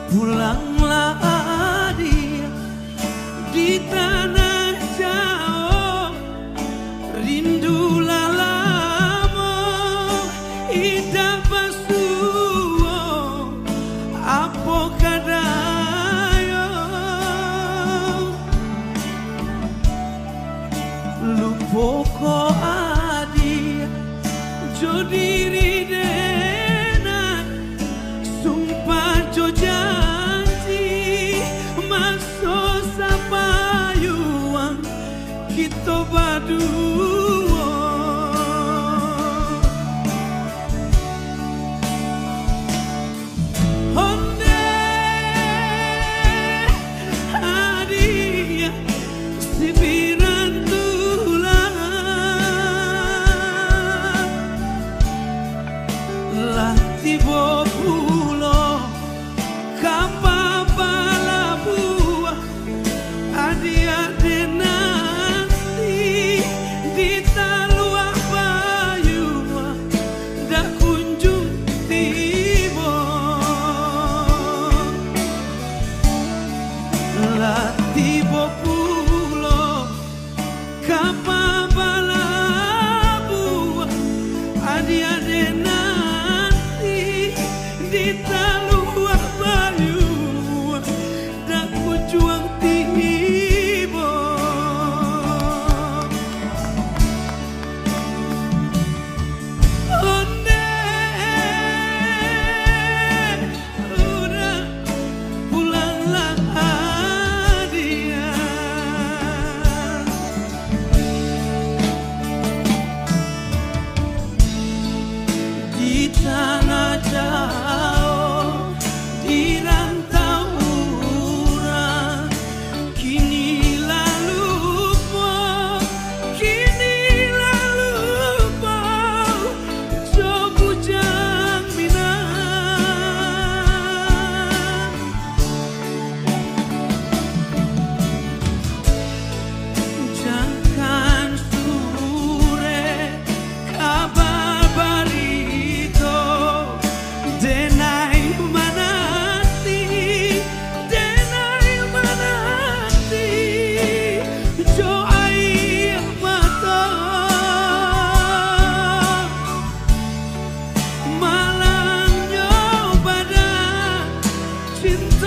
Pulanglah dia di tanah jauh, rindulah lama ida basuh apa kadayo lupo ko adia jo diri denan sumpah jo janji maso sapayuang kita berdua. Honde adia si birantulah lah tiba pulo kapa bala buah adia denanti di taluah bayu dak kunjung tiba lah tiba pulo kapa bala buah adia denanti di taluah bayu dak kunjung tiba. Onde udah pulanglah dia di tanah jauh di rantau urang kini lalu jo bujang minang jangkan sure kabar barito denai manati jo air mata malang nyoba cinta